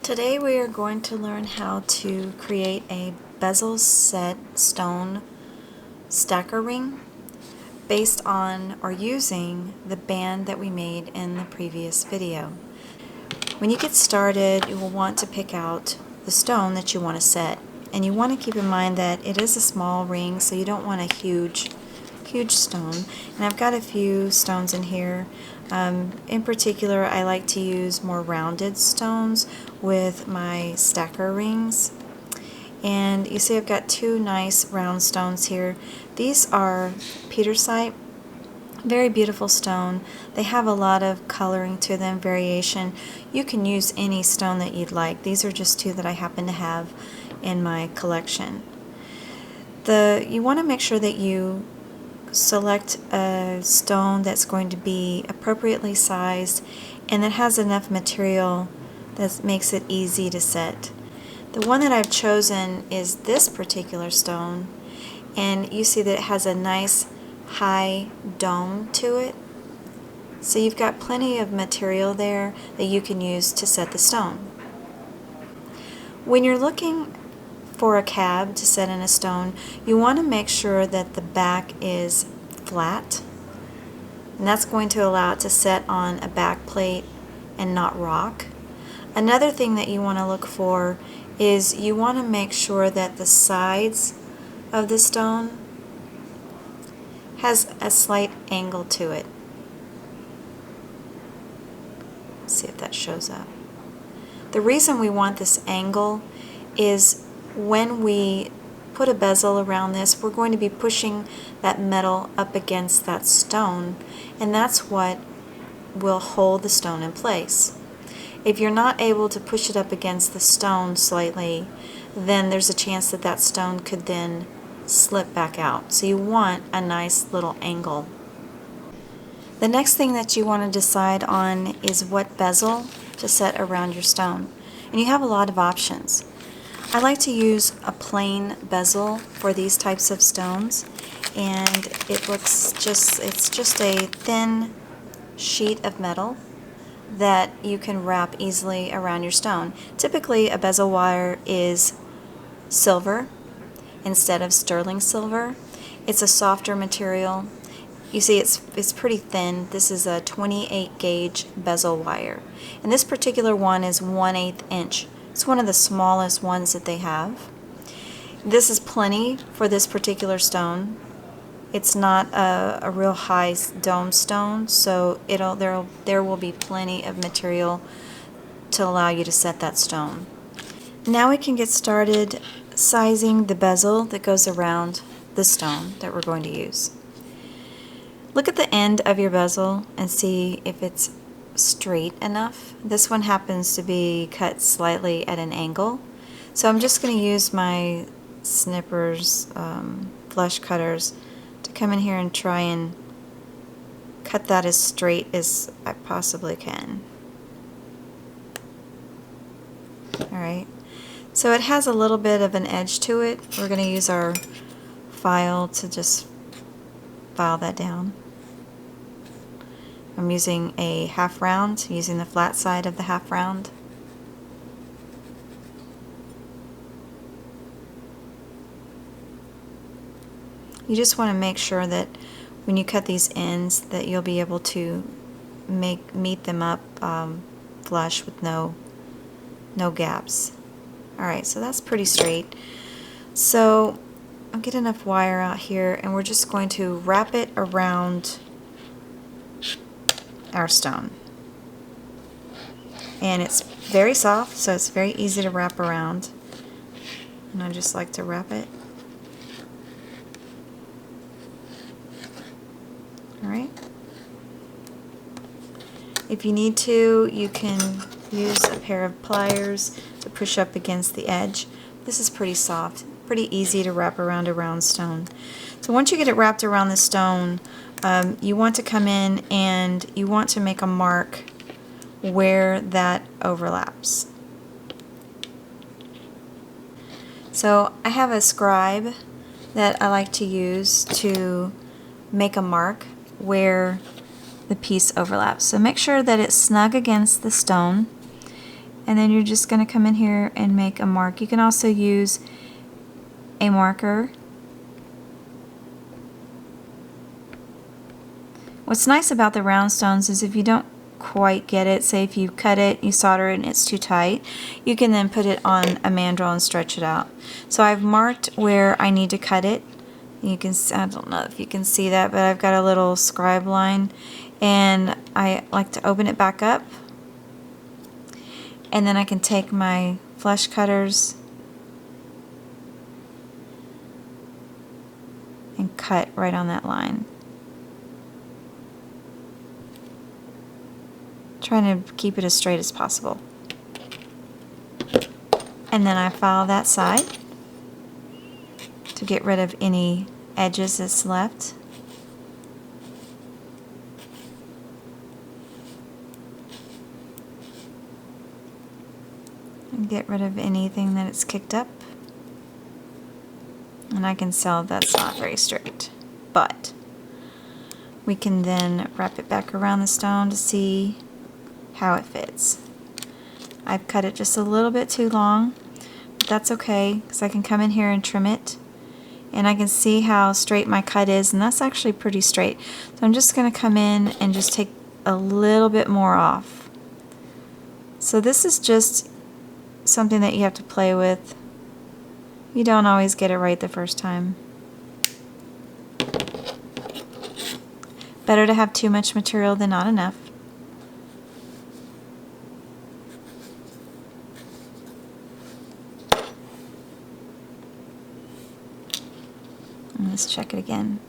Today we are going to learn how to create a bezel set stone stacker ring based on or using the band that we made in the previous video. When you get started, you will want to pick out the stone that you want to set, and you want to keep in mind that it is a small ring, so you don't want a huge stone. And I've got a few stones in here. In particular, I like to use more rounded stones with my stacker rings. And you see I've got two nice round stones here. These are petersite, very beautiful stone. They have a lot of coloring to them, variation. You can use any stone that you'd like. These are just two that I happen to have in my collection. You want to make sure that you select a stone that's going to be appropriately sized and that has enough material that makes it easy to set. The one that I've chosen is this particular stone, and you see that it has a nice high dome to it. So you've got plenty of material there that you can use to set the stone. When you're looking for a cab to set in a stone, you want to make sure that the back is flat, and that's going to allow it to set on a back plate and not rock. Another thing that you want to look for is you want to make sure that the sides of the stone has a slight angle to it. Let's see if that shows up. The reason we want this angle is when we put a bezel around this, we're going to be pushing that metal up against that stone, and that's what will hold the stone in place. If you're not able to push it up against the stone slightly, then there's a chance that that stone could then slip back out. So you want a nice little angle. The next thing that you want to decide on is what bezel to set around your stone. And you have a lot of options. I like to use a plain bezel for these types of stones, and it's just a thin sheet of metal that you can wrap easily around your stone. Typically a bezel wire is silver instead of sterling silver. It's a softer material. You see it's pretty thin. This is a 28 gauge bezel wire, and this particular one is 1/8 inch. It's one of the smallest ones that they have. This is plenty for this particular stone. It's not a real high dome stone, so there will be plenty of material to allow you to set that stone. Now we can get started sizing the bezel that goes around the stone that we're going to use. Look at the end of your bezel and see if it's straight enough. This one happens to be cut slightly at an angle, so I'm just going to use my snippers, flush cutters, to come in here and try and cut that as straight as I possibly can. Alright, so it has a little bit of an edge to it. We're going to use our file to just file that down. I'm using a half round, using the flat side of the half round. You just want to make sure that when you cut these ends that you'll be able to meet them up flush with no gaps. Alright, so that's pretty straight. So I'll get enough wire out here, and we're just going to wrap it around our stone. And it's very soft, so it's very easy to wrap around. And I just like to wrap it. Alright. If you need to, you can use a pair of pliers to push up against the edge. This is pretty soft, pretty easy to wrap around a round stone. So once you get it wrapped around the stone, you want to come in and you want to make a mark where that overlaps. So I have a scribe that I like to use to make a mark where the piece overlaps. So make sure that it's snug against the stone and then you're just going to come in here and make a mark. You can also use a marker. What's nice about the round stones is if you don't quite get it, say if you cut it, you solder it and it's too tight, you can then put it on a mandrel and stretch it out. So I've marked where I need to cut it. You can, I don't know if you can see that, but I've got a little scribe line, and I like to open it back up, and then I can take my flush cutters and cut right on that line. Trying to keep it as straight as possible. And then I file that side to get rid of any edges that's left. And get rid of anything that it's kicked up. And I can tell that's not very straight, but we can then wrap it back around the stone to see how it fits. I've cut it just a little bit too long, but that's okay because I can come in here and trim it, and I can see how straight my cut is, and that's actually pretty straight. So I'm just going to come in and just take a little bit more off. So this is just something that you have to play with. You don't always get it right the first time. Better to have too much material than not enough. Let's check it again.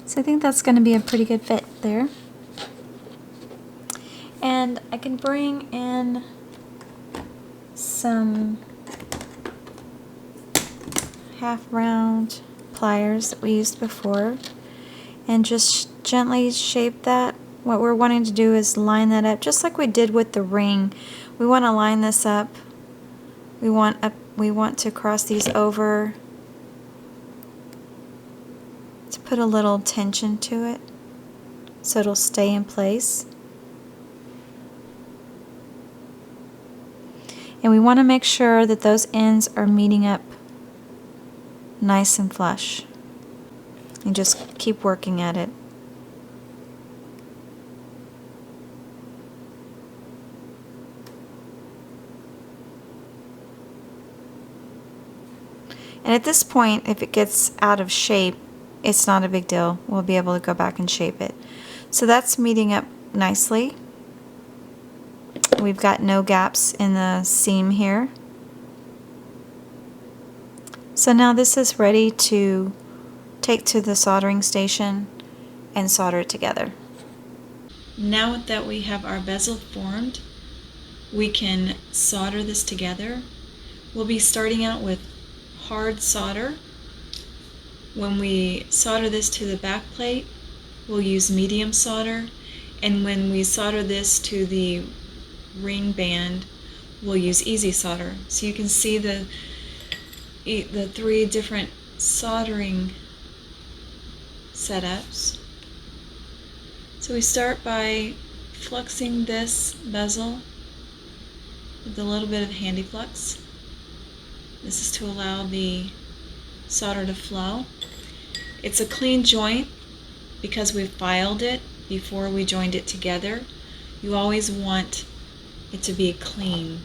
So I think that's going to be a pretty good fit there. And I can bring in some half round pliers that we used before and just gently shape that. What we're wanting to do is line that up just like we did with the ring. We want to line this up. We want to cross these over to put a little tension to it so it'll stay in place. And we want to make sure that those ends are meeting up nice and flush. And just keep working at it. And at this point, if it gets out of shape, it's not a big deal. We'll be able to go back and shape it. So that's meeting up nicely. We've got no gaps in the seam here. So now this is ready to take to the soldering station and solder it together. Now that we have our bezel formed, we can solder this together. We'll be starting out with hard solder. When we solder this to the back plate, we'll use medium solder, and when we solder this to the ring band, we'll use easy solder. So you can see the three different soldering setups. So we start by fluxing this bezel with a little bit of handy flux. This is to allow the solder to flow. It's a clean joint because we filed it before we joined it together. You always want it to be clean.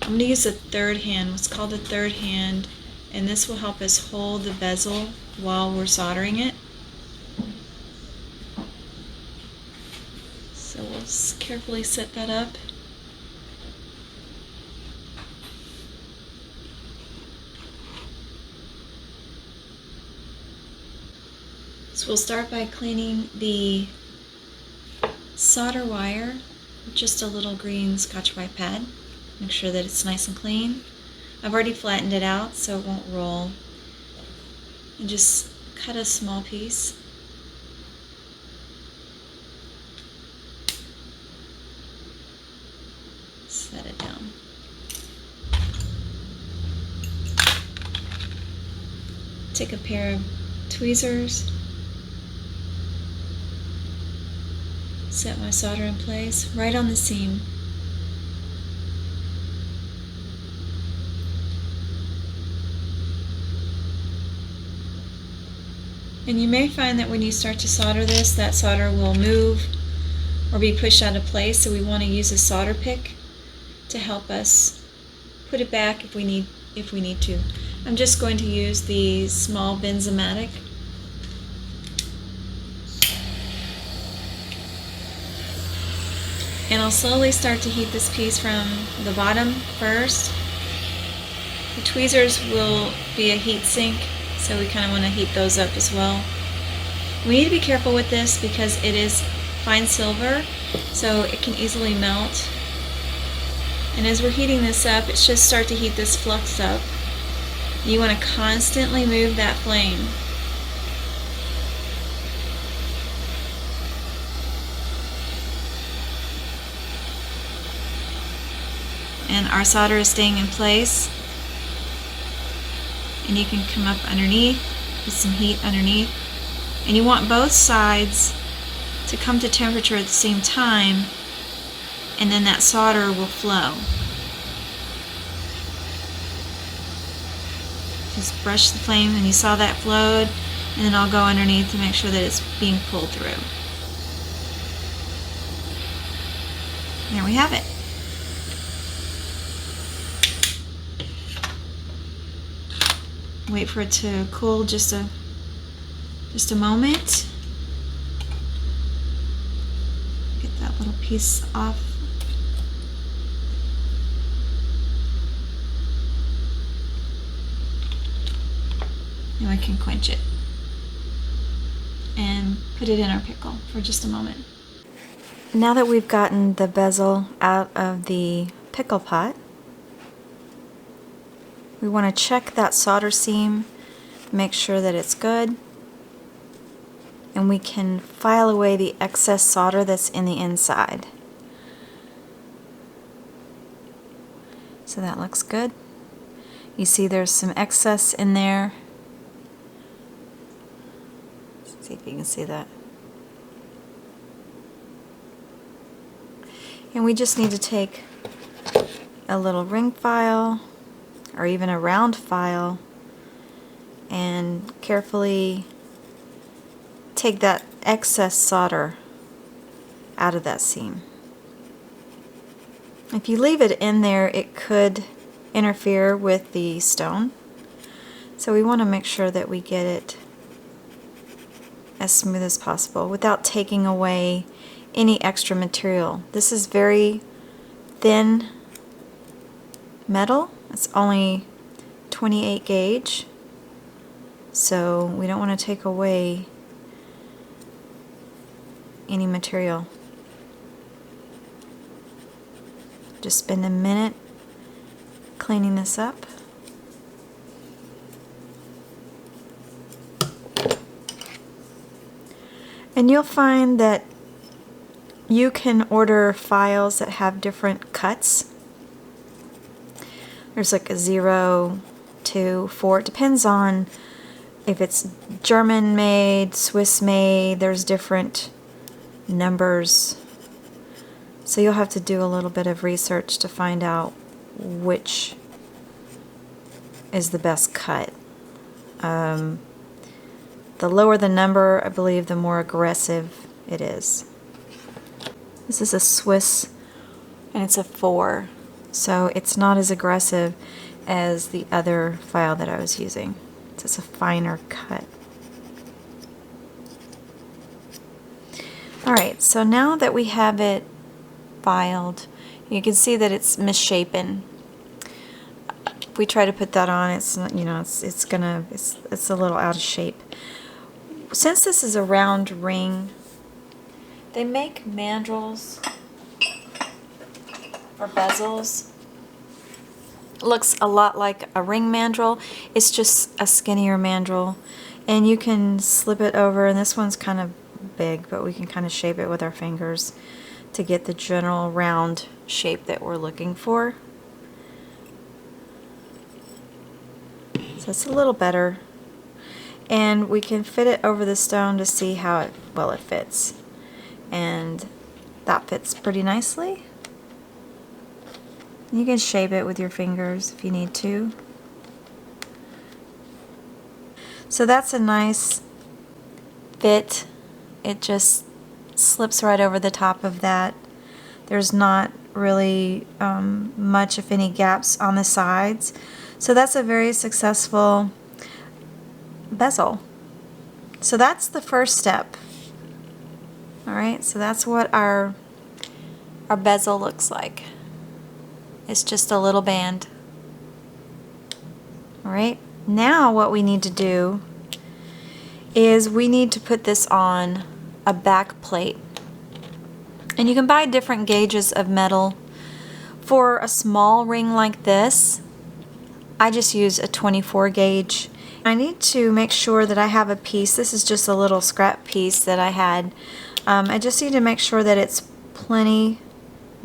I'm going to use a third hand, what's called a third hand, and this will help us hold the bezel while we're soldering it. So we'll just carefully set that up. So we'll start by cleaning the solder wire with just a little green Scotch-Brite pad. Make sure that it's nice and clean. I've already flattened it out so it won't roll. And just cut a small piece. Set it down. Take a pair of tweezers Set my solder in place right on the seam. And you may find that when you start to solder this, that solder will move or be pushed out of place, so we want to use a solder pick to help us put it back if we need to. I'm just going to use the small Benzomatic. And I'll slowly start to heat this piece from the bottom first. The tweezers will be a heat sink, so we kind of want to heat those up as well. We need to be careful with this because it is fine silver, so it can easily melt. And as we're heating this up, it should start to heat this flux up. You want to constantly move that flame. And our solder is staying in place. And you can come up underneath with some heat underneath. And you want both sides to come to temperature at the same time, and then that solder will flow. Just brush the flame, and you saw that flowed, and then I'll go underneath to make sure that it's being pulled through. There we have it. Wait for it to cool just a moment. Get that little piece off. And we can quench it and put it in our pickle for just a moment. Now that we've gotten the bezel out of the pickle pot, we want to check that solder seam, make sure that it's good, and we can file away the excess solder that's in the inside. So that looks good. You see there's some excess in there. Let's see if you can see that. And we just need to take a little ring file or even a round file and carefully take that excess solder out of that seam. If you leave it in there, it could interfere with the stone. So we want to make sure that we get it as smooth as possible without taking away any extra material. This is very thin metal. It's only 28 gauge, so we don't want to take away any material. Just spend a minute cleaning this up. And you'll find that you can order files that have different cuts. There's like a 0, 2, 4. It depends on if it's German made, Swiss made. There's different numbers. So you'll have to do a little bit of research to find out which is the best cut. The lower the number, I believe, the more aggressive it is. This is a Swiss, and it's a 4. So it's not as aggressive as the other file that I was using. So it's a finer cut. Alright, so now that we have it filed, you can see that it's misshapen. If we try to put that on, it's not, you know, it's a little out of shape. Since this is a round ring, they make mandrels or bezels. It looks a lot like a ring mandrel. It's just a skinnier mandrel, and you can slip it over, and this one's kind of big, but we can kind of shape it with our fingers to get the general round shape that we're looking for. So it's a little better, and we can fit it over the stone to see how well it fits. And That fits pretty nicely. You can shape it with your fingers if you need to. So that's a nice fit. It just slips right over the top of that. There's not really much, if any, gaps on the sides. So that's a very successful bezel. So that's the first step. Alright, so that's what our bezel looks like. It's just a little band. Alright, now what we need to do is we need to put this on a back plate. And you can buy different gauges of metal. For a small ring like this, I just use a 24 gauge. I need to make sure that I have a piece. This is just a little scrap piece that I had. I just need to make sure that it's plenty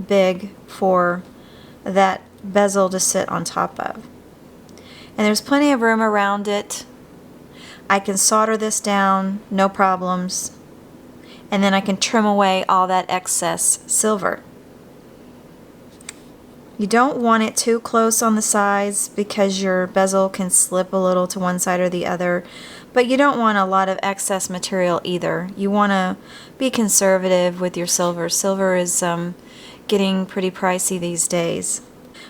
big for that bezel to sit on top of. And there's plenty of room around it. I can solder this down, no problems. And then I can trim away all that excess silver. You don't want it too close on the sides because your bezel can slip a little to one side or the other, but you don't want a lot of excess material either. You want to be conservative with your silver. Silver is getting pretty pricey these days.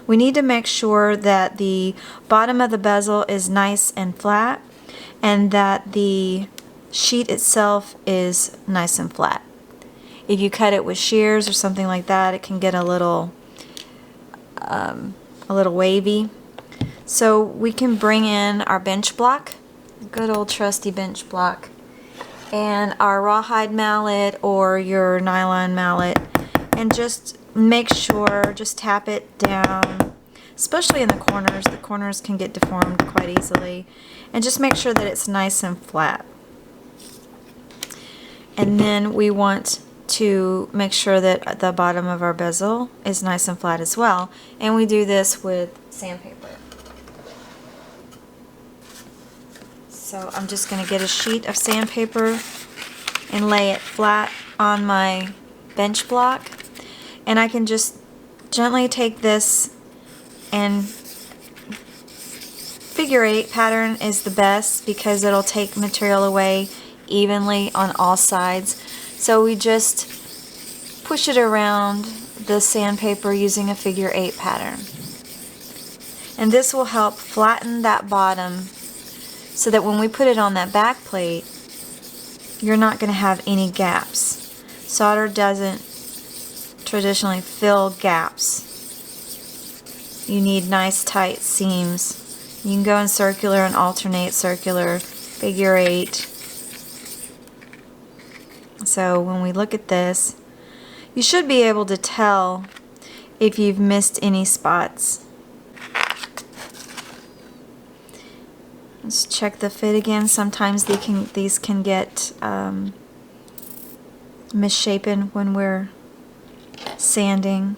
We need to make sure that the bottom of the bezel is nice and flat and that the sheet itself is nice and flat. If you cut it with shears or something like that, it can get a little wavy. So we can bring in our bench block, good old trusty bench block, and our rawhide mallet or your nylon mallet, and just make sure, just tap it down, especially in the corners. The corners can get deformed quite easily, and just make sure that it's nice and flat. And then we want to make sure that the bottom of our bezel is nice and flat as well, and we do this with sandpaper. So I'm just going to get a sheet of sandpaper and lay it flat on my bench block, and I can just gently take this, and figure 8 pattern is the best because it'll take material away evenly on all sides. So we just push it around the sandpaper using a figure 8 pattern. And this will help flatten that bottom so that when we put it on that back plate, you're not going to have any gaps. Solder doesn't traditionally fill gaps. You need nice tight seams. You can go in circular and alternate circular, figure 8. So when we look at this, you should be able to tell if you've missed any spots. Let's check the fit again. Sometimes these can get misshapen when we're sanding.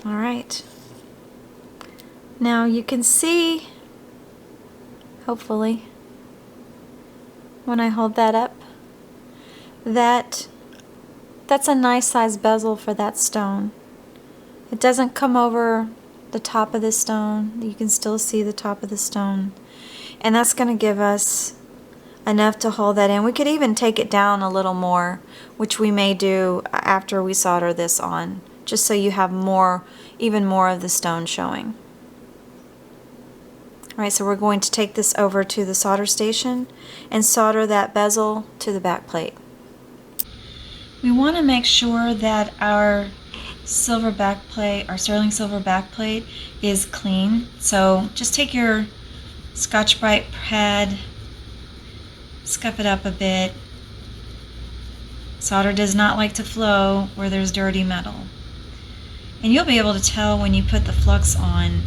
Alright, now you can see, hopefully, when I hold that up, that's a nice size bezel for that stone. It doesn't come over the top of the stone. You can still see the top of the stone. And that's going to give us enough to hold that in. We could even take it down a little more, which we may do after we solder this on, just so you have even more of the stone showing. Alright, so we're going to take this over to the solder station and solder that bezel to the back plate. We want to make sure that our silver back plate, our sterling silver back plate, is clean. So just take your Scotch-Brite pad, scuff it up a bit. Solder does not like to flow where there's dirty metal. And you'll be able to tell when you put the flux on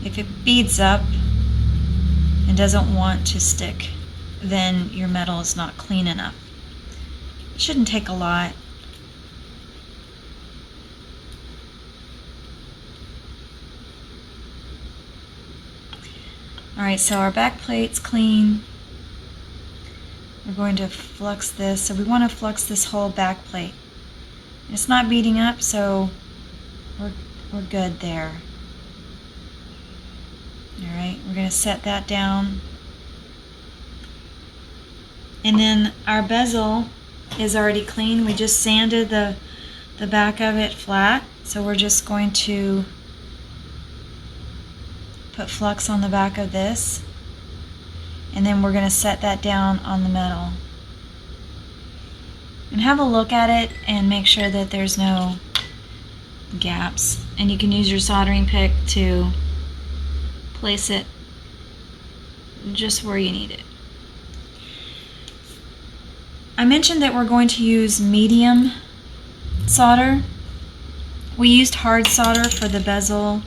if it beads up and doesn't want to stick, then your metal is not clean enough. It shouldn't take a lot. Alright, so our back plate's clean. We're going to flux this. So we want to flux this whole back plate. It's not beating up, so we're good there. Alright, we're going to set that down. And then our bezel is already clean. We just sanded the back of it flat. So we're just going to put flux on the back of this. And then we're going to set that down on the metal. And have a look at it and make sure that there's no gaps. And you can use your soldering pick to place it just where you need it. I mentioned that we're going to use medium solder. We used hard solder for the bezel,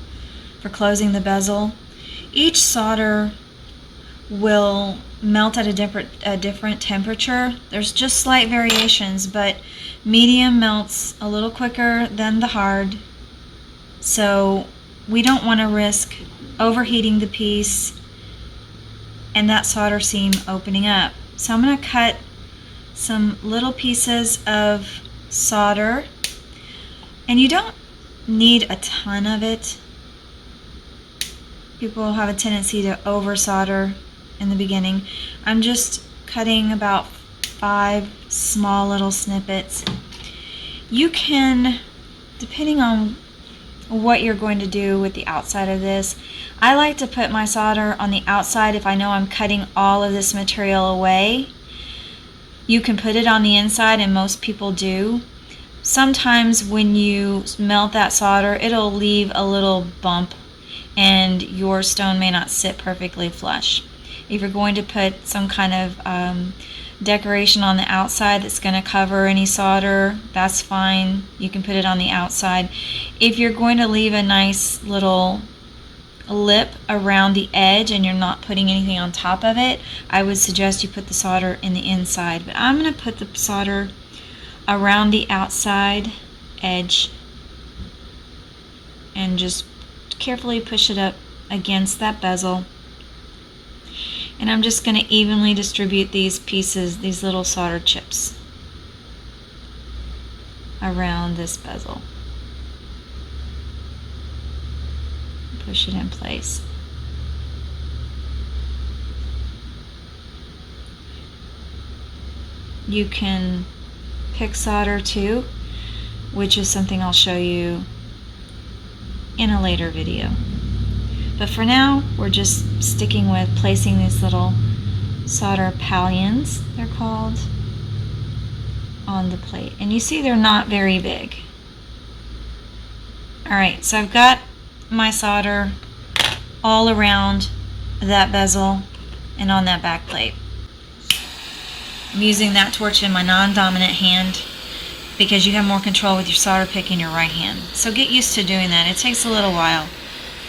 for closing the bezel. Each solder will melt at a different temperature. There's just slight variations, but medium melts a little quicker than the hard. So we don't want to risk overheating the piece and that solder seam opening up. So I'm going to cut some little pieces of solder, and you don't need a ton of it. People have a tendency to over solder in the beginning. I'm just cutting about 5 small little snippets. You can, depending on what you're going to do with the outside of this, I like to put my solder on the outside if I know I'm cutting all of this material away. You can put it on the inside, and most people do. Sometimes when you melt that solder, it'll leave a little bump and your stone may not sit perfectly flush. If you're going to put some kind of decoration on the outside that's going to cover any solder, that's fine. You can put it on the outside. If you're going to leave a nice little lip around the edge and you're not putting anything on top of it, I would suggest you put the solder in the inside. But I'm going to put the solder around the outside edge and just carefully push it up against that bezel. And I'm just going to evenly distribute these pieces, these little solder chips, around this bezel. Push it in place. You can pick solder too, which is something I'll show you in a later video. But for now, we're just sticking with placing these little solder pallions, they're called, on the plate. And you see they're not very big. Alright, so I've got my solder all around that bezel and on that back plate. I'm using that torch in my non-dominant hand because you have more control with your solder pick in your right hand. So get used to doing that. It takes a little while.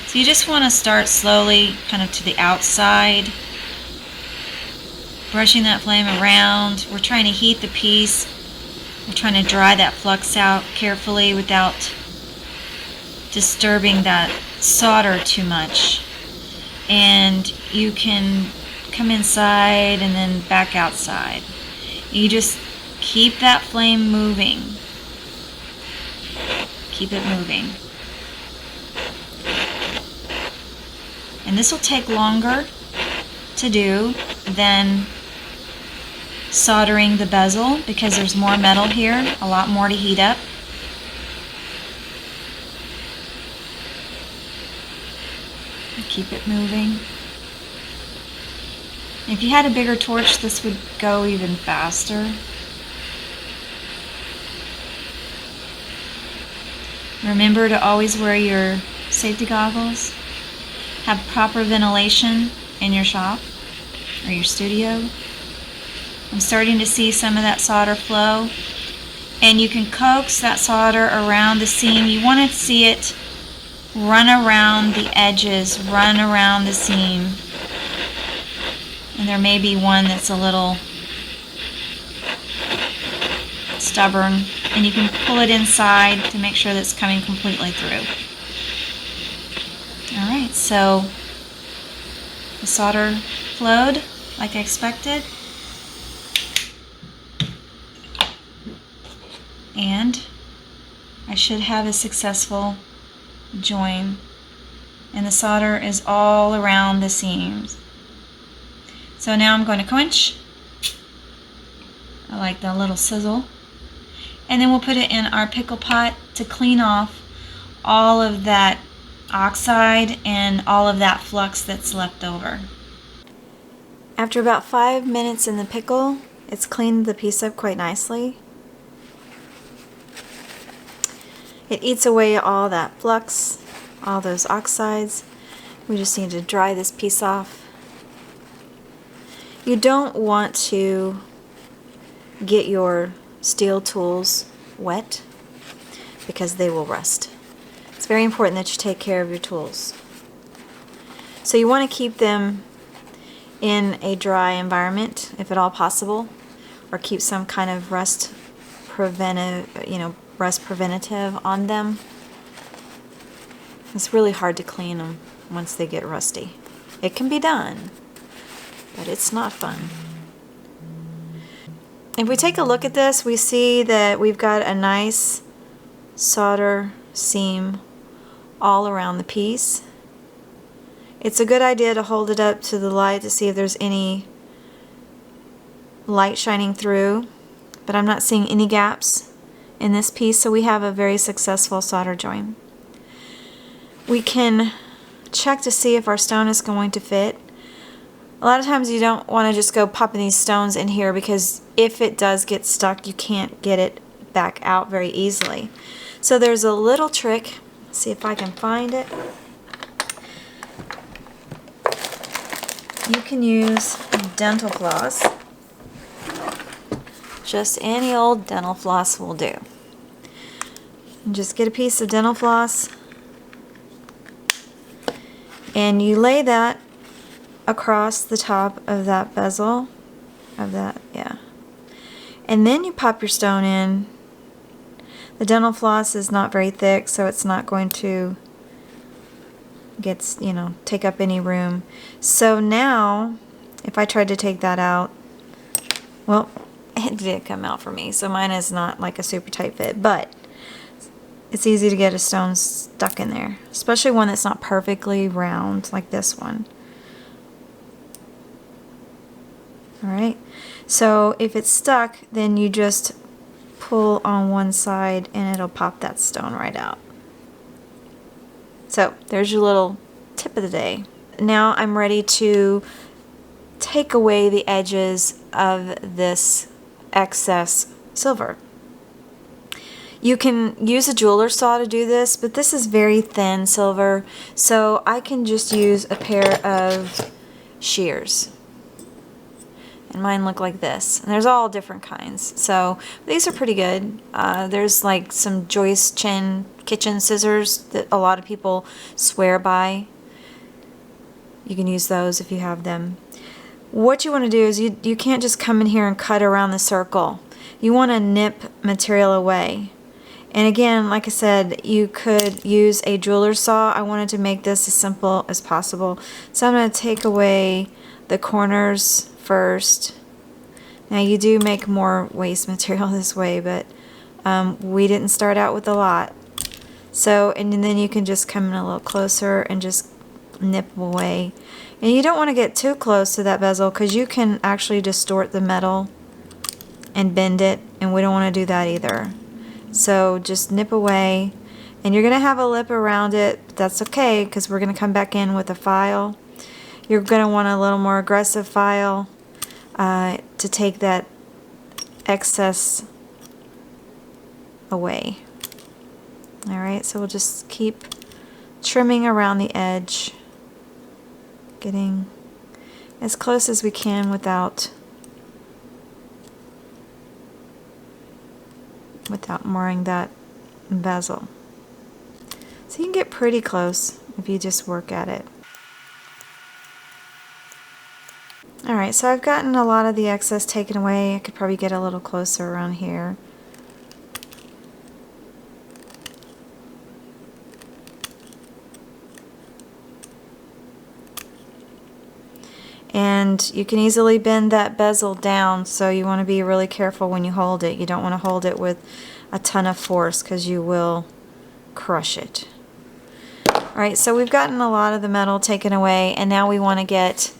So you just want to start slowly, kind of to the outside, brushing that flame around. We're trying to heat the piece. We're trying to dry that flux out carefully without disturbing that solder too much. And you can come inside and then back outside. You just keep that flame moving. Keep it moving. And this will take longer to do than soldering the bezel because there's more metal here, a lot more to heat up. Keep it moving. If you had a bigger torch, this would go even faster. Remember to always wear your safety goggles. Have proper ventilation in your shop or your studio. I'm starting to see some of that solder flow. And you can coax that solder around the seam. You want to see it run around the edges, run around the seam. And there may be one that's a little stubborn, and you can pull it inside to make sure that's coming completely through. Alright, so The solder flowed like I expected. And I should have a successful join. And the solder is all around the seams. So now I'm going to quench. I like the little sizzle. And then we'll put it in our pickle pot to clean off all of that oxide and all of that flux that's left over. After about 5 minutes in the pickle, it's cleaned the piece up quite nicely. It eats away all that flux, all those oxides. We just need to dry this piece off. You don't want to get your steel tools wet because they will rust. It's very important that you take care of your tools. So you want to keep them in a dry environment if at all possible, or keep some kind of rust preventative on them. It's really hard to clean them once they get rusty. It can be done, but it's not fun. If we take a look at this, we see that we've got a nice solder seam all around the piece. It's a good idea to hold it up to the light to see if there's any light shining through, but I'm not seeing any gaps in this piece, so we have a very successful solder join. We can check to see if our stone is going to fit. A lot of times you don't want to just go popping these stones in here, because if it does get stuck, you can't get it back out very easily. So there's a little trick. Let's see if I can find it. You can use dental floss. Just any old dental floss will do. And just get a piece of dental floss and you lay that across the top of that bezel of that, yeah. And then you pop your stone in. The dental floss is not very thick, so it's not going to take up any room. So now, if I tried to take that out, well, it did come out for me, so mine is not like a super tight fit, but it's easy to get a stone stuck in there, especially one that's not perfectly round like this one. Alright, so if it's stuck, then you just pull on one side and it'll pop that stone right out. So there's your little tip of the day. Now I'm ready to take away the edges of this excess silver. You can use a jeweler's saw to do this, but this is very thin silver, so I can just use a pair of shears. And mine look like this. And there's all different kinds. So these are pretty good. There's like some Joyce Chin kitchen scissors that a lot of people swear by. You can use those if you have them. What you want to do is you can't just come in here and cut around the circle. You want to nip material away. And again, like I said, you could use a jeweler's saw. I wanted to make this as simple as possible. So I'm going to take away the corners first. Now you do make more waste material this way, but we didn't start out with a lot. So, and then you can just come in a little closer and just nip away. And you don't want to get too close to that bezel, because you can actually distort the metal and bend it, and we don't want to do that either. So just nip away, and you're going to have a lip around it, but that's okay, because we're going to come back in with a file. You're going to want a little more aggressive file to take that excess away. Alright, so we'll just keep trimming around the edge, getting as close as we can without marring that bezel. So you can get pretty close if you just work at it. Alright, so I've gotten a lot of the excess taken away. I could probably get a little closer around here. and you can easily bend that bezel down, so you want to be really careful when you hold it. You don't want to hold it with a ton of force because you will crush it. Alright, so we've gotten a lot of the metal taken away, and now we want to get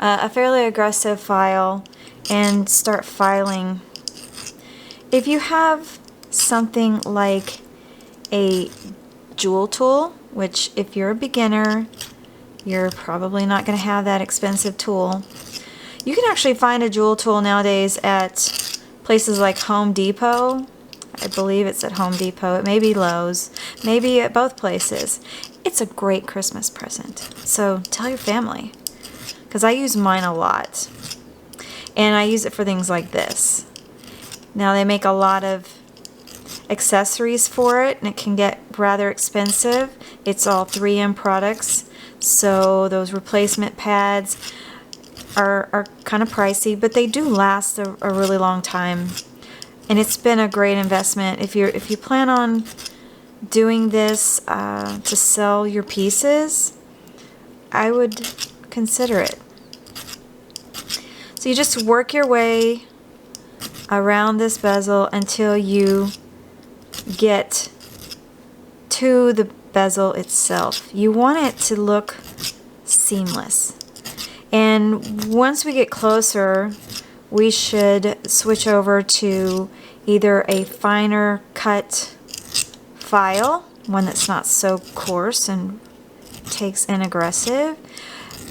a fairly aggressive file and start filing. If you have something like a jewel tool, which if you're a beginner, you're probably not going to have that expensive tool. You can actually find a jewel tool nowadays at places like Home Depot. I believe it's at Home Depot. It may be Lowe's, maybe at both places. It's a great Christmas present. So tell your family, because I use mine a lot. And I use it for things like this. Now they make a lot of accessories for it, and it can get rather expensive. It's all 3M products, so those replacement pads are kind of pricey, but they do last a really long time. And it's been a great investment. If you plan on doing this to sell your pieces, I would consider it. So you just work your way around this bezel until you get to the bezel itself. You want it to look seamless. And once we get closer, we should switch over to either a finer cut file, one that's not so coarse and takes in aggressive,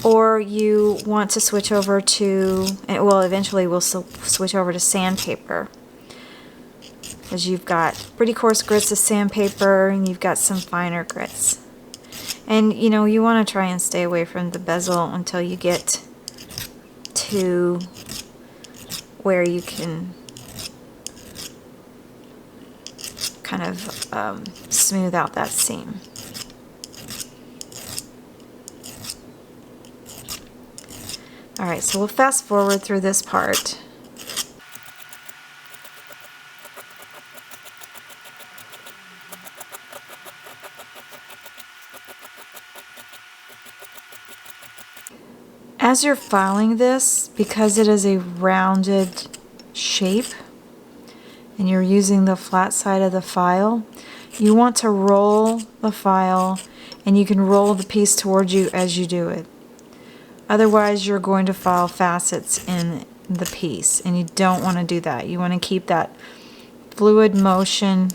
or you want to switch over to, well, eventually we'll switch over to sandpaper, because you've got pretty coarse grits of sandpaper and you've got some finer grits. And you know, you want to try and stay away from the bezel until you get to where you can kind of smooth out that seam. Alright, so we'll fast forward through this part. As you're filing this, because it is a rounded shape and you're using the flat side of the file, you want to roll the file, and you can roll the piece towards you as you do it. Otherwise, you're going to file facets in the piece, and you don't want to do that. You want to keep that fluid motion.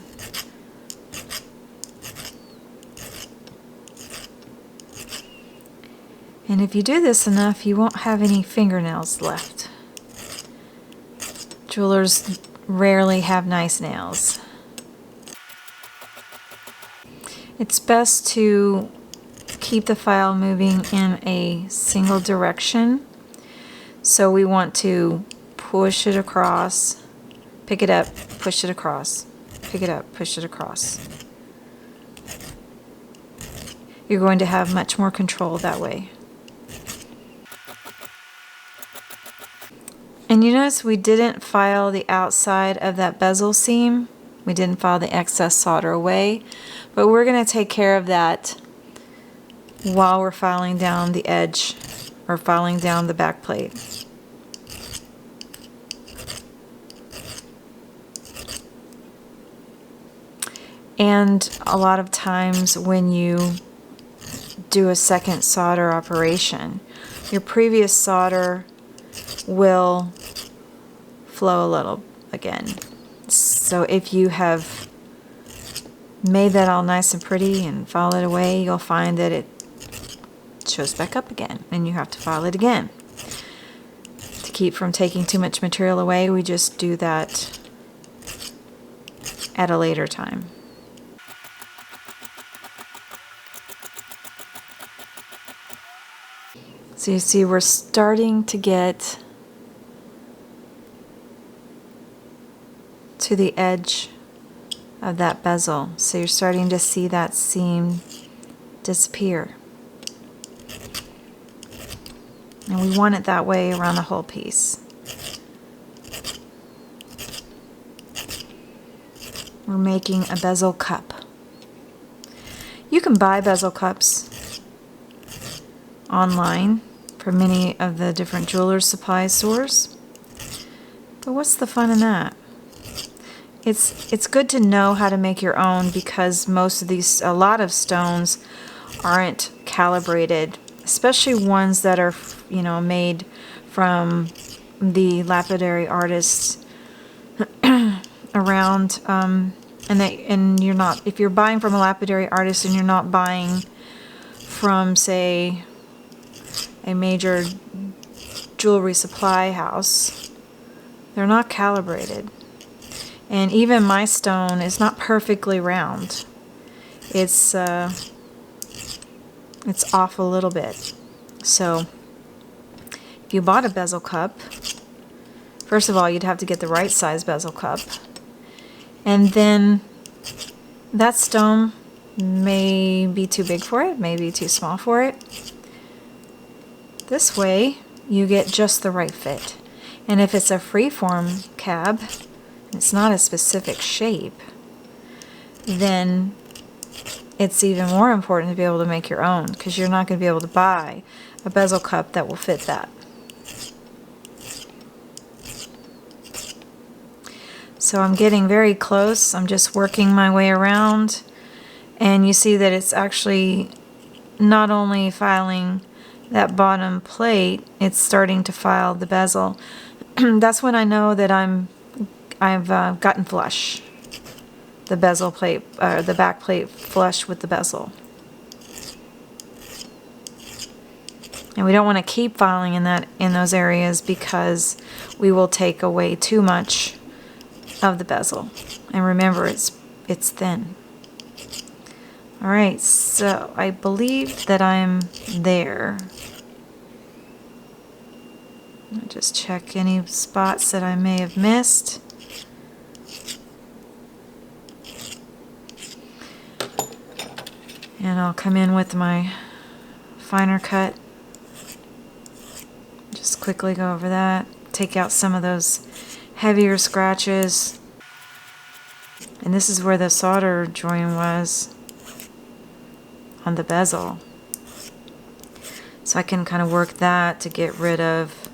And if you do this enough, you won't have any fingernails left. Jewelers rarely have nice nails. It's best to keep the file moving in a single direction. So we want to push it across, pick it up, push it across, pick it up, push it across. You're going to have much more control that way. And you notice we didn't file the outside of that bezel seam. We didn't file the excess solder away, but we're going to take care of that while we're filing down the edge or filing down the back plate. And a lot of times when you do a second solder operation, your previous solder will flow a little again. So if you have made that all nice and pretty and filed it away, you'll find that it shows back up again and you have to file it again. To keep from taking too much material away, we just do that at a later time. So you see we're starting to get to the edge of that bezel. So you're starting to see that seam disappear. And we want it that way around the whole piece. We're making a bezel cup. You can buy bezel cups online from many of the different jeweler's supply stores. But what's the fun in that? It's good to know how to make your own, because a lot of stones aren't calibrated, especially ones that are, made from the lapidary artists around. And you're not, if you're buying from a lapidary artist and you're not buying from, say, a major jewelry supply house, they're not calibrated. And even my stone is not perfectly round. It's off a little bit. So if you bought a bezel cup, first of all, you'd have to get the right size bezel cup. And then that stone may be too big for it, may be too small for it. This way, you get just the right fit. And if it's a freeform cab, it's not a specific shape, then it's even more important to be able to make your own, because you're not going to be able to buy a bezel cup that will fit that. So I'm getting very close. I'm just working my way around, and you see that it's actually not only filing that bottom plate, it's starting to file the bezel. That's when I know that I've gotten flush. The bezel plate, the back plate flush with the bezel. And we don't want to keep filing in those areas, because we will take away too much of the bezel. And remember, it's thin. Alright, so I believe that I'm there. I'll just check any spots that I may have missed. And I'll come in with my finer cut. Just quickly go over that. Take out some of those heavier scratches. And this is where the solder join was on the bezel. So I can kind of work that to get rid of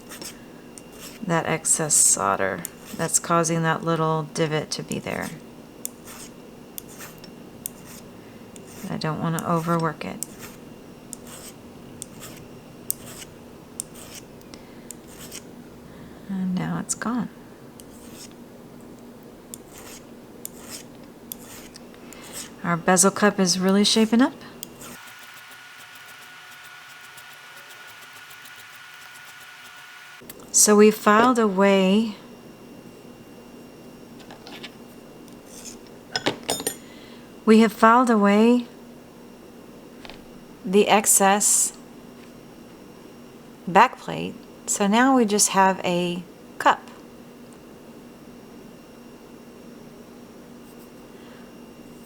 that excess solder that's causing that little divot to be there. I don't want to overwork it. And now it's gone. Our bezel cup is really shaping up. So we filed away the excess backplate. So now we just have a cup.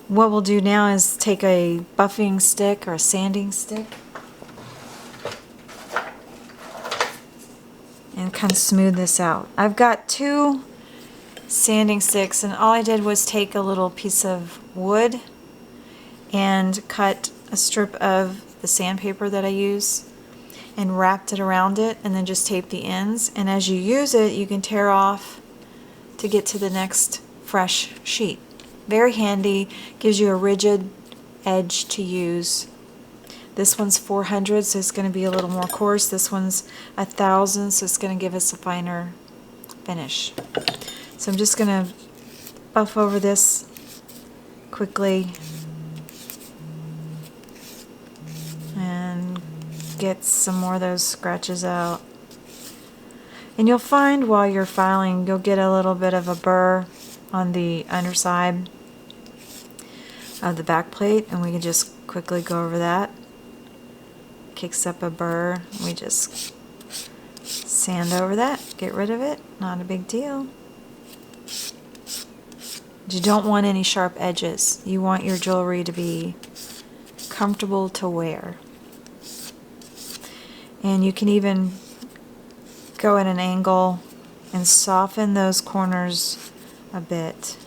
What we'll do now is take a buffing stick or a sanding stick and kind of smooth this out. I've got 2 sanding sticks, and all I did was take a little piece of wood and cut a strip of the sandpaper that I use and wrapped it around it, and then just tape the ends. And as you use it, you can tear off to get to the next fresh sheet. Very handy, gives you a rigid edge to use. This one's 400, so it's going to be a little more coarse. This one's 1000, so it's going to give us a finer finish. So I'm just going to buff over this quickly and get some more of those scratches out. And you'll find while you're filing, you'll get a little bit of a burr on the underside of the back plate, and we can just quickly go over that. Kicks up a burr. We just sand over that, get rid of it, not a big deal. You don't want any sharp edges. You want your jewelry to be comfortable to wear. And you can even go at an angle and soften those corners a bit.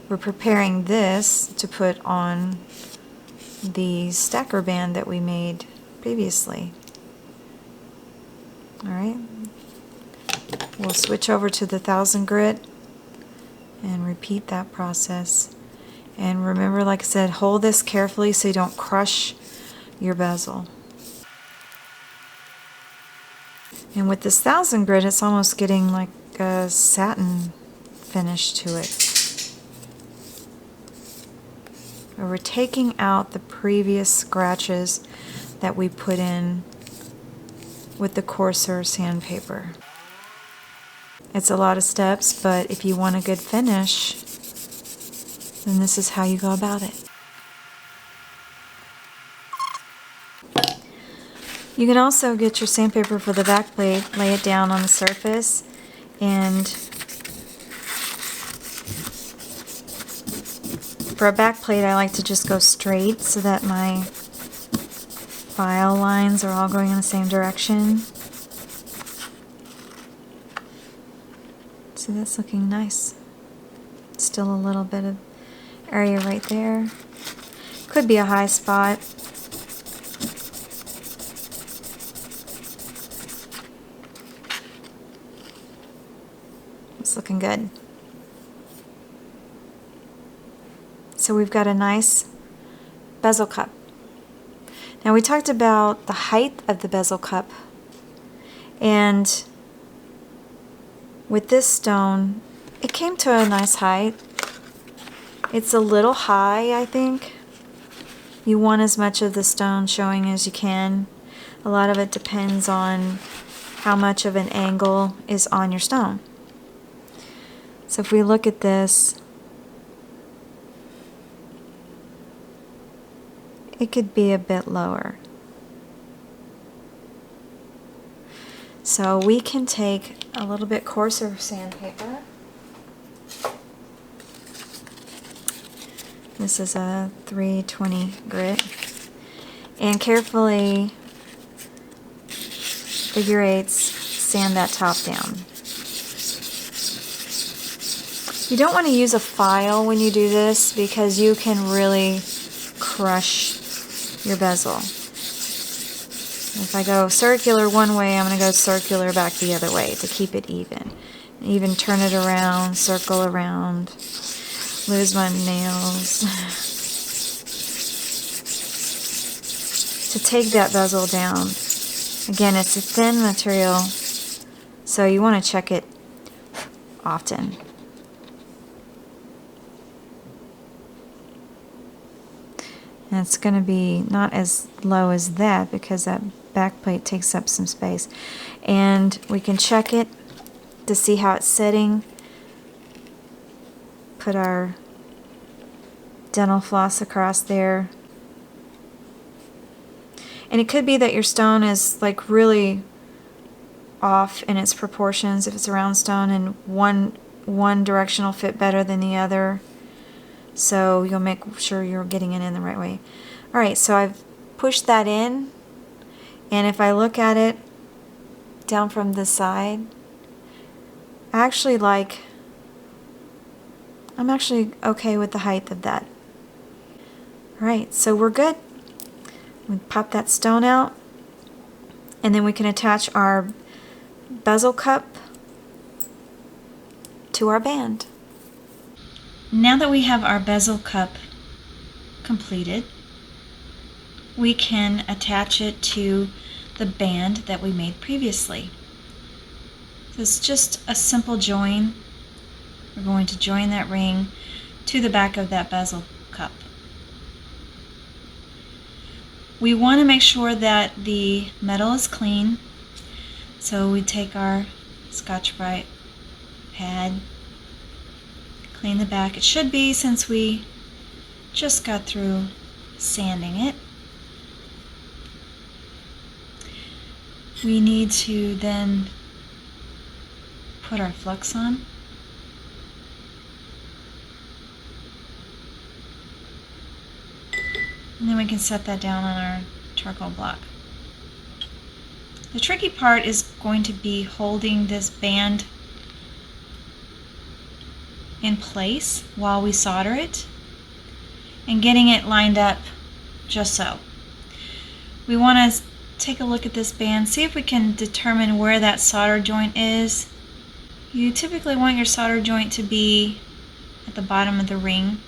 we're preparing this to put on the stacker band that we made previously. Alright, we'll switch over to the 1000 grit and repeat that process. And remember, like I said, hold this carefully so you don't crush your bezel. And with this 1000 grit, it's almost getting like a satin finish to it. But we're taking out the previous scratches that we put in with the coarser sandpaper. It's a lot of steps, but if you want a good finish, then this is how you go about it. You can also get your sandpaper for the back plate, lay it down on the surface, and for a back plate I like to just go straight so that my file lines are all going in the same direction. See, that's looking nice. Still a little bit of area right there. Could be a high spot. It's looking good. So we've got a nice bezel cup. Now we talked about the height of the bezel cup, and with this stone it came to a nice height. It's a little high, I think. You want as much of the stone showing as you can. A lot of it depends on how much of an angle is on your stone. So if we look at this, it could be a bit lower. So we can take a little bit coarser sandpaper. This is a 320 grit. And carefully, figure eights, sand that top down. You don't want to use a file when you do this because you can really crush your bezel. If I go circular one way, I'm going to go circular back the other way to keep it even. Even turn it around, circle around, lose my nails. To take that bezel down, again, it's a thin material, so you want to check it often. And it's going to be not as low as that because that back plate takes up some space. And we can check it to see how it's sitting. Put our dental floss across there. And it could be that your stone is like really off in its proportions if it's a round stone, and one direction will fit better than the other. So you'll make sure you're getting it in the right way. Alright, so I've pushed that in, and if I look at it down from the side, I'm actually okay with the height of that. Alright, so we're good. We pop that stone out, and then we can attach our bezel cup to our band. Now that we have our bezel cup completed, we can attach it to the band that we made previously. So it's just a simple join. We're going to join that ring to the back of that bezel cup. We want to make sure that the metal is clean, so we take our Scotch-Brite pad, clean the back. It should be, since we just got through sanding it. We need to then put our flux on. And then we can set that down on our charcoal block. The tricky part is going to be holding this band in place while we solder it and getting it lined up just so. We want to take a look at this band, see if we can determine where that solder joint is. You typically want your solder joint to be at the bottom of the ring,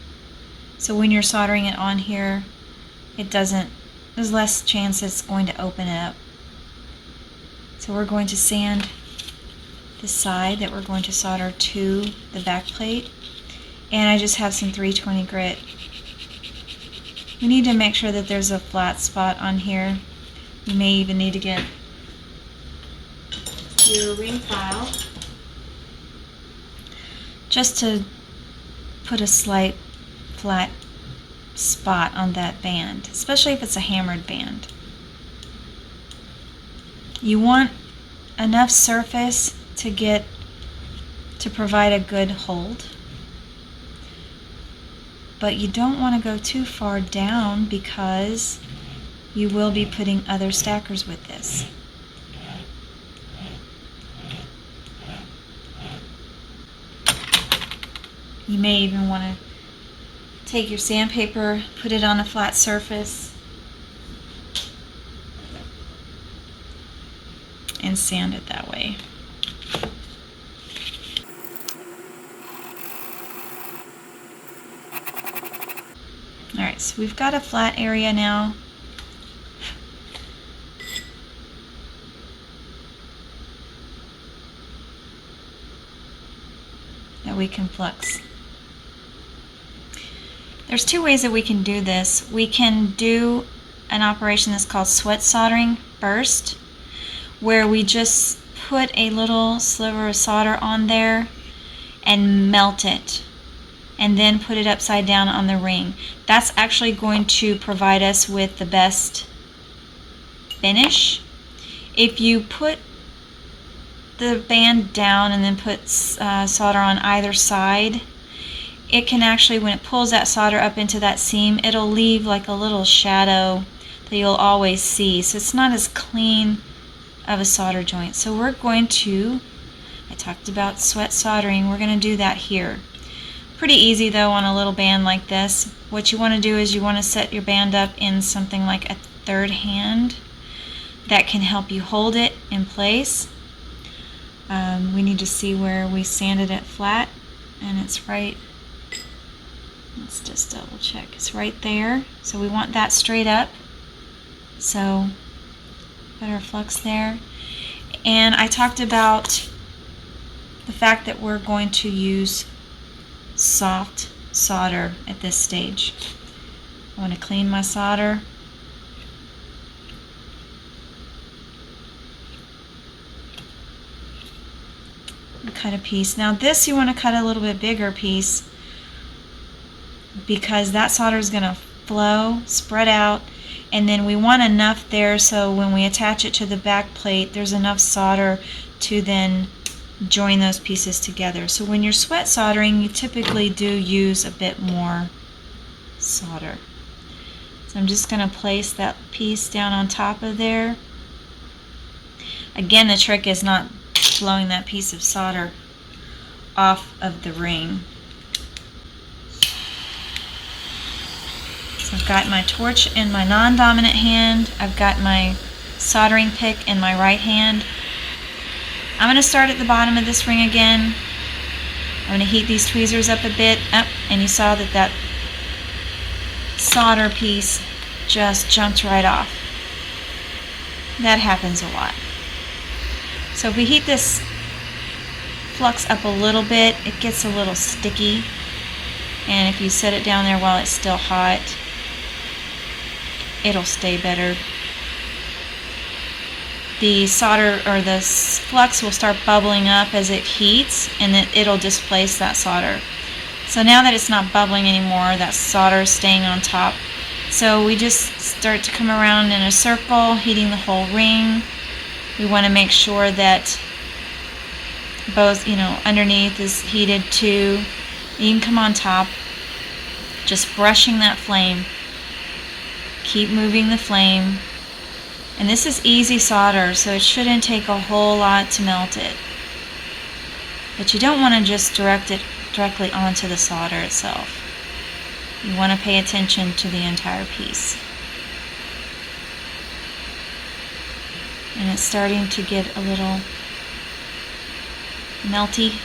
so when you're soldering it on here, there's less chance it's going to open it up. So we're going to sand the side that we're going to solder to the back plate, and I just have some 320 grit. We need to make sure that there's a flat spot on here. You may even need to get your ring file just to put a slight flat spot on that band, especially if it's a hammered band. You want enough surface to provide a good hold, but you don't want to go too far down because you will be putting other stackers with this. You may even want to take your sandpaper, put it on a flat surface, and sand it that way. Alright, so we've got a flat area now. That we can flux. There's two ways that we can do this. We can do an operation that's called sweat soldering first, where we just put a little sliver of solder on there and melt it, and then put it upside down on the ring. That's actually going to provide us with the best finish. If you put the band down and then put solder on either side, it can actually, when it pulls that solder up into that seam, it'll leave like a little shadow that you'll always see. So it's not as clean of a solder joint. So we're going to, I talked about sweat soldering, we're going to do that here. Pretty easy though on a little band like this. What you want to do is you want to set your band up in something like a third hand that can help you hold it in place. We need to see where we sanded it flat, and it's right, let's just double check, it's right there. So we want that straight up. So put our flux there. And I talked about the fact that we're going to use soft solder at this stage. I want to clean my solder. And cut a piece. Now this you want to cut a little bit bigger piece because that solder is going to flow, spread out, and then we want enough there so when we attach it to the back plate there's enough solder to then join those pieces together. So when you're sweat soldering, you typically do use a bit more solder. So I'm just going to place that piece down on top of there. Again, the trick is not blowing that piece of solder off of the ring. So I've got my torch in my non-dominant hand. I've got my soldering pick in my right hand. I'm going to start at the bottom of this ring again. I'm going to heat these tweezers up a bit, and you saw that that solder piece just jumped right off. That happens a lot. So if we heat this flux up a little bit, it gets a little sticky, and if you set it down there while it's still hot, it'll stay better. The solder or the flux will start bubbling up as it heats, and it'll displace that solder. So now that it's not bubbling anymore, that solder is staying on top. So we just start to come around in a circle, heating the whole ring. We want to make sure that both, underneath is heated too. You can come on top, just brushing that flame. Keep moving the flame. And this is easy solder, so it shouldn't take a whole lot to melt it. But you don't want to just direct it directly onto the solder itself. You want to pay attention to the entire piece. And it's starting to get a little melty.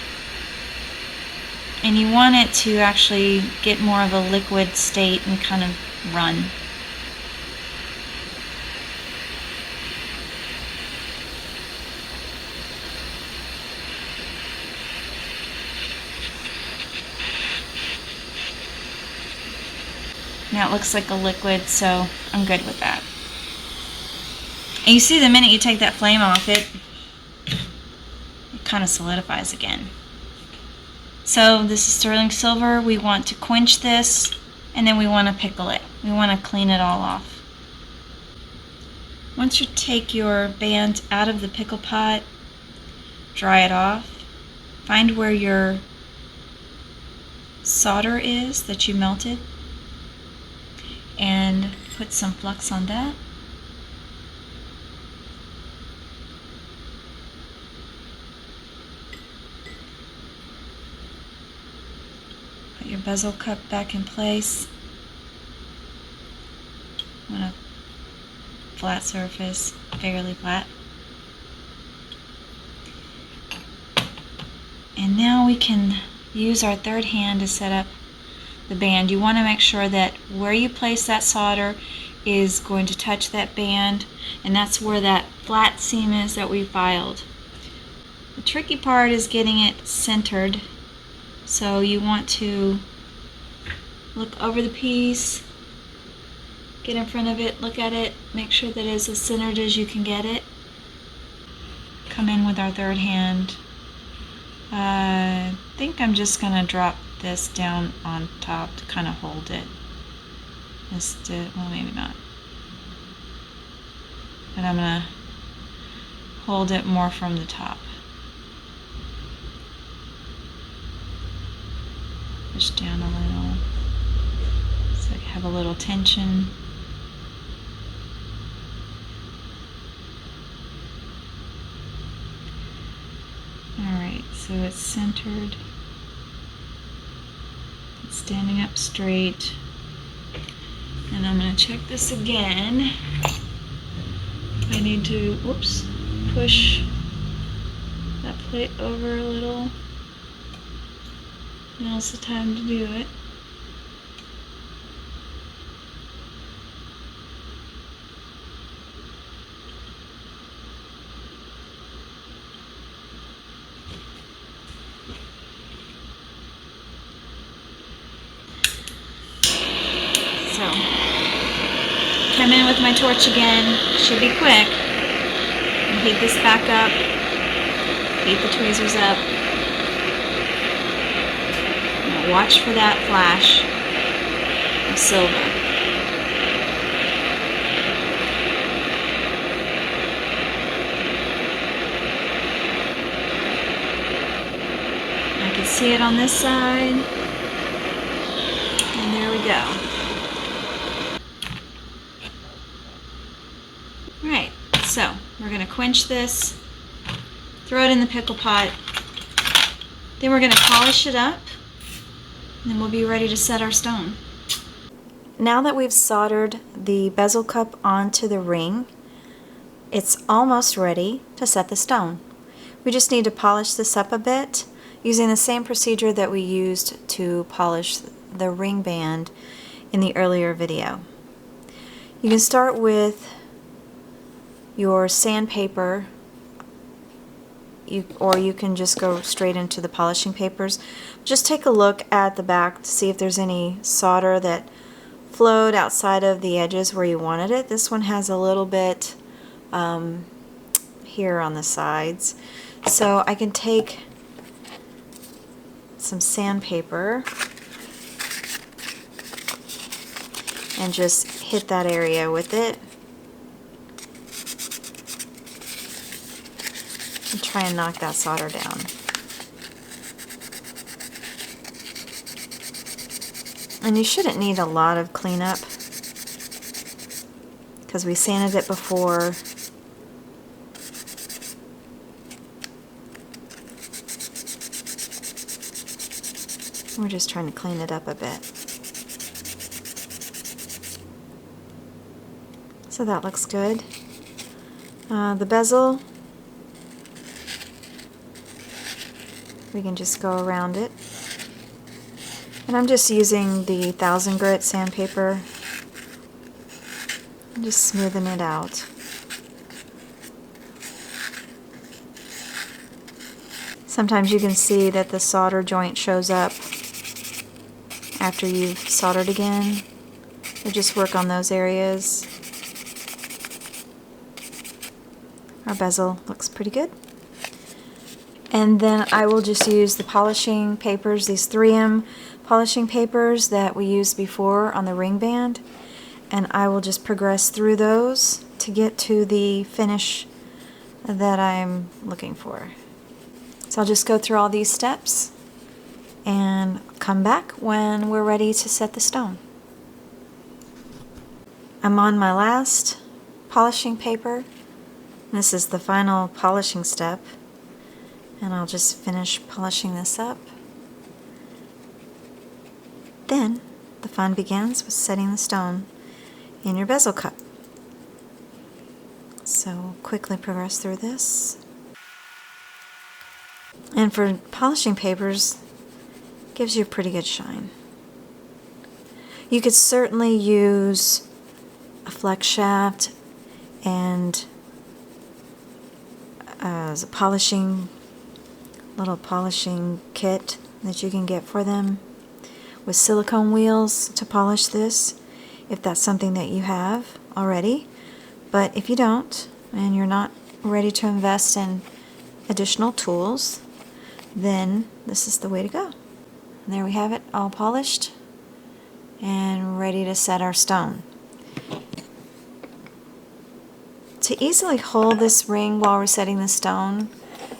And you want it to actually get more of a liquid state and kind of run. Now it looks like a liquid, so I'm good with that. And you see the minute you take that flame off, it kind of solidifies again. So this is sterling silver. We want to quench this, and then we want to pickle it. We want to clean it all off. Once you take your band out of the pickle pot, dry it off, find where your solder is that you melted, and put some flux on that. Put your bezel cup back in place. On a flat surface, fairly flat. And now we can use our third hand to set up the band. You want to make sure that where you place that solder is going to touch that band, and that's where that flat seam is that we filed. The tricky part is getting it centered, so you want to look over the piece, get in front of it, look at it, make sure that it's as centered as you can get it. Come in with our third hand. I think I'm just going to drop this down on top to kind of hold it. Well, maybe not. But I'm going to hold it more from the top. Push down a little so you have a little tension. Alright, so it's centered. It's standing up straight. And I'm going to check this again. I need to, whoops, push that plate over a little. Now's the time to do it. So, come in with my torch again. Should be quick. And heat this back up. Heat the tweezers up. Now watch for that flash of silver. I can see it on this side. And there we go. Right, so we're going to quench this, throw it in the pickle pot, then we're going to polish it up, and then we'll be ready to set our stone. Now that we've soldered the bezel cup onto the ring, it's almost ready to set the stone. We just need to polish this up a bit using the same procedure that we used to polish the ring band in the earlier video. You can start with your sandpaper, or you can just go straight into the polishing papers. Just take a look at the back to see if there's any solder that flowed outside of the edges where you wanted it. This one has a little bit here on the sides. So I can take some sandpaper and just hit that area with it. And try and knock that solder down. And you shouldn't need a lot of cleanup because we sanded it before. We're just trying to clean it up a bit. So that looks good. The bezel, we can just go around it. And I'm just using the 1000 grit sandpaper. I'm just smoothing it out. Sometimes you can see that the solder joint shows up after you've soldered again. So just work on those areas. Our bezel looks pretty good. And then I will just use the polishing papers, these 3M polishing papers that we used before on the ring band. And I will just progress through those to get to the finish that I'm looking for. So I'll just go through all these steps and come back when we're ready to set the stone. I'm on my last polishing paper. This is the final polishing step, and I'll just finish polishing this up. Then the fun begins with setting the stone in your bezel cup. So quickly progress through this. And for polishing papers, it gives you a pretty good shine. You could certainly use a flex shaft and as a little polishing kit that you can get for them with silicone wheels to polish this, if that's something that you have already. But if you don't, and you're not ready to invest in additional tools, then this is the way to go. And there we have it, all polished and ready to set our stone. To easily hold this ring while we're setting the stone,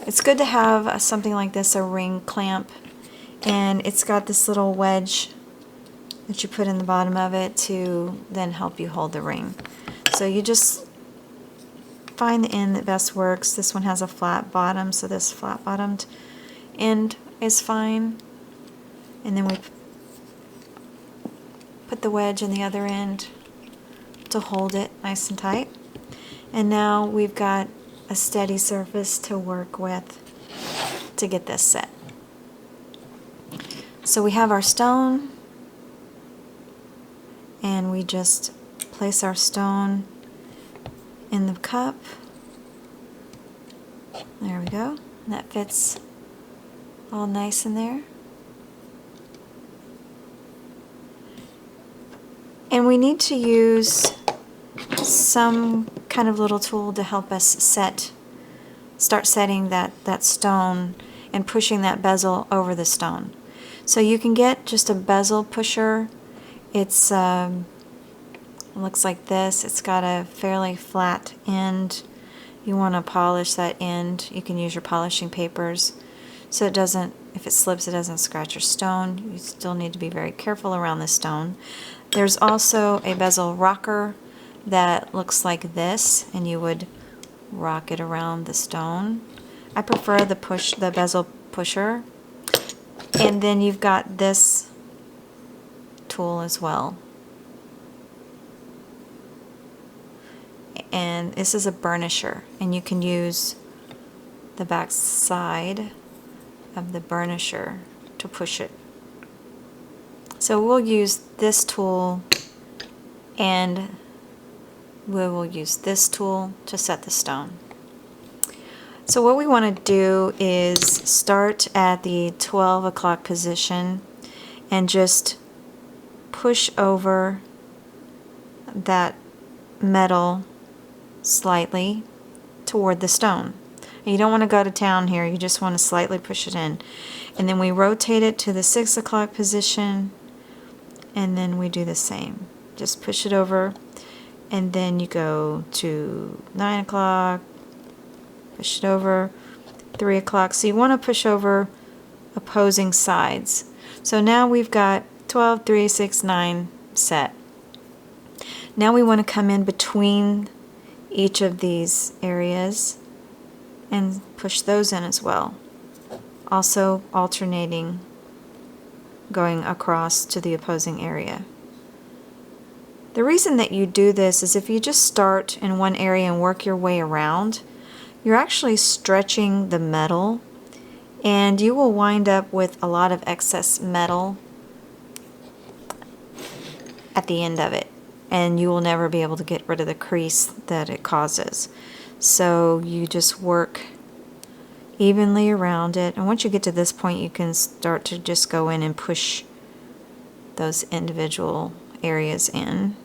it's good to have something like this, a ring clamp, and it's got this little wedge that you put in the bottom of it to then help you hold the ring. So you just find the end that best works. This one has a flat bottom, so this flat bottomed end is fine. And then we put the wedge in the other end to hold it nice and tight. And now we've got a steady surface to work with to get this set. So we have our stone, and we just place our stone in the cup. There we go. And that fits all nice in there. And we need to use some kind of little tool to help us start setting that stone and pushing that bezel over the stone. So you can get just a bezel pusher. It's looks like this. It's got a fairly flat end. You want to polish that end. You can use your polishing papers so it doesn't, if it slips, it doesn't scratch your stone. You still need to be very careful around the stone. There's also a bezel rocker that looks like this, and you would rock it around the stone. I prefer the bezel pusher. And then you've got this tool as well. And this is a burnisher, and you can use the back side of the burnisher to push it. So we'll use this tool, and we will use this tool to set the stone. So what we want to do is start at the 12 o'clock position and just push over that metal slightly toward the stone. You don't want to go to town here, you just want to slightly push it in. And then we rotate it to the 6 o'clock position, and then we do the same. Just push it over, and then you go to 9 o'clock, push it over, 3 o'clock. So you want to push over opposing sides. So now we've got 12, 3, 6, 9 set. Now we want to come in between each of these areas and push those in as well. Also alternating going across to the opposing area. The reason that you do this is if you just start in one area and work your way around, you're actually stretching the metal, and you will wind up with a lot of excess metal at the end of it, and you will never be able to get rid of the crease that it causes. So you just work evenly around it, and once you get to this point, you can start to just go in and push those individual areas in.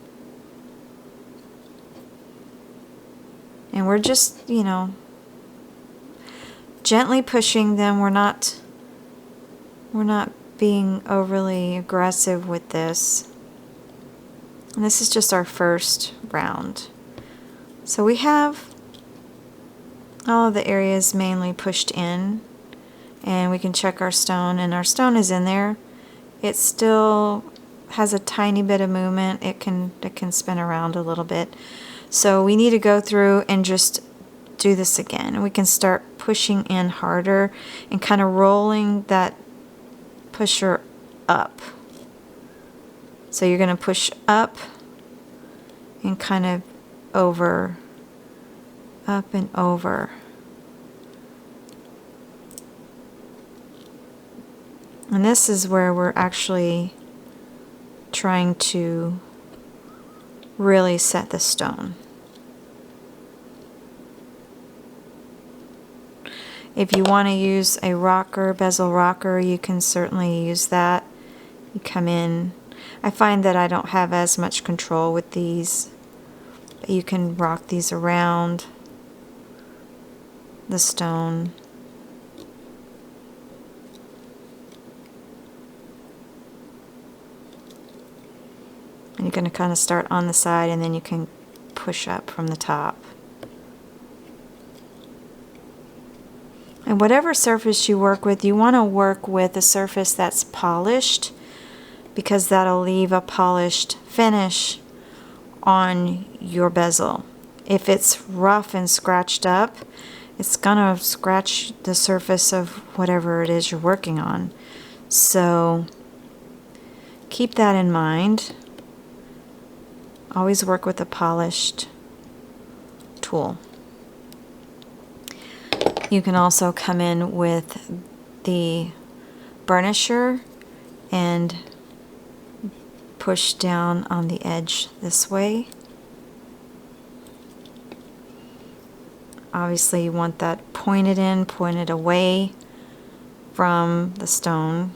And we're just, you know, gently pushing them. We're not being overly aggressive with this. And this is just our first round. So we have all of the areas mainly pushed in, and we can check our stone, and our stone is in there. It still has a tiny bit of movement. It can spin around a little bit. So we need to go through and just do this again, and we can start pushing in harder and kind of rolling that pusher up. So you're going to push up and kind of over, up and over. And this is where we're actually trying to really set the stone. If you want to use a rocker, bezel rocker, you can certainly use that. You come in. I find that I don't have as much control with these, but you can rock these around the stone. And you're going to kind of start on the side, and then you can push up from the top. And whatever surface you work with, you want to work with a surface that's polished, because that'll leave a polished finish on your bezel. If it's rough and scratched up, it's gonna scratch the surface of whatever it is you're working on. So keep that in mind. Always work with a polished tool. You can also come in with the burnisher and push down on the edge this way. Obviously you want that pointed in, pointed away from the stone.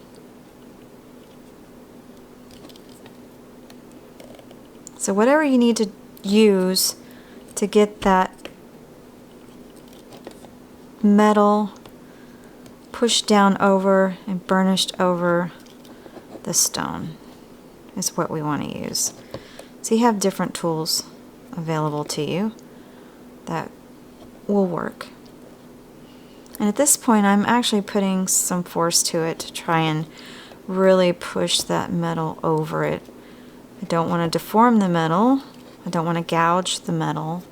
So whatever you need to use to get that metal pushed down over and burnished over the stone is what we want to use. So you have different tools available to you that will work. And at this point I'm actually putting some force to it to try and really push that metal over it. I don't want to deform the metal. I don't want to gouge the metal.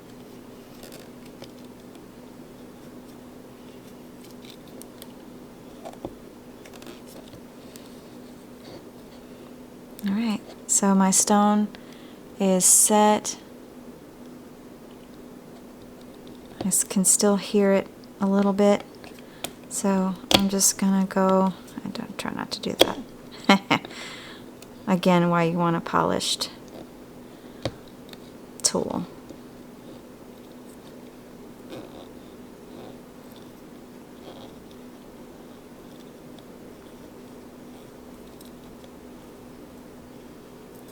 Alright, so my stone is set. I can still hear it a little bit, so I'm just gonna go, try not to do that. Again, why you want a polished tool.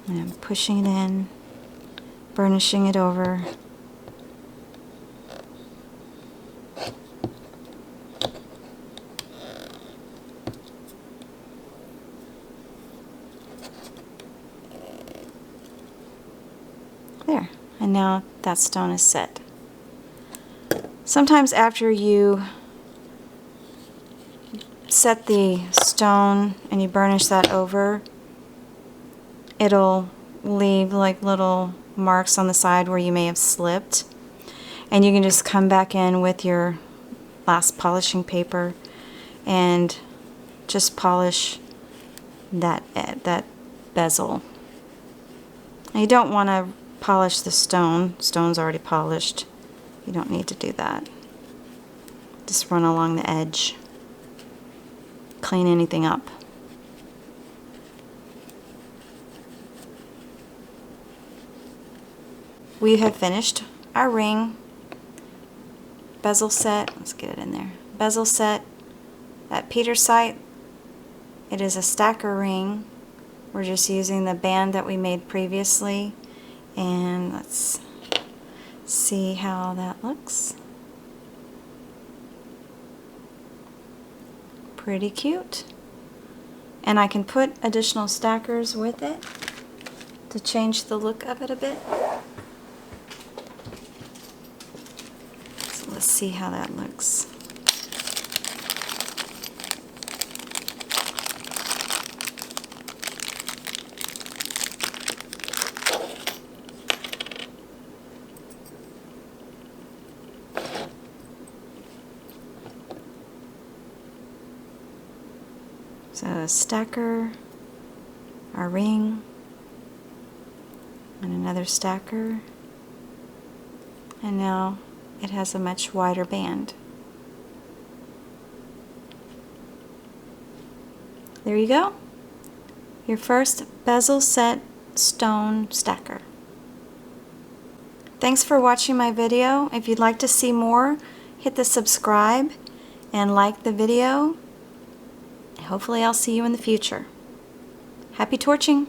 And I'm pushing it in, burnishing it over. There, and now that stone is set. Sometimes after you set the stone and you burnish that over, it'll leave like little marks on the side where you may have slipped, and you can just come back in with your last polishing paper and just polish that bezel. Now you don't want to polish the stone. Stone's already polished. You don't need to do that. Just run along the edge. Clean anything up. We have finished our ring. Bezel set. Let's get it in there. Bezel set at Petersite. It is a stacker ring. We're just using the band that we made previously. And let's see how that looks. Pretty cute. And I can put additional stackers with it to change the look of it a bit. So let's see how that looks. So a stacker, our ring, and another stacker, and now it has a much wider band. There you go, your first bezel set stone stacker. Thanks for watching my video. If you'd like to see more, hit the subscribe and like the video. Hopefully I'll see you in the future. Happy torching!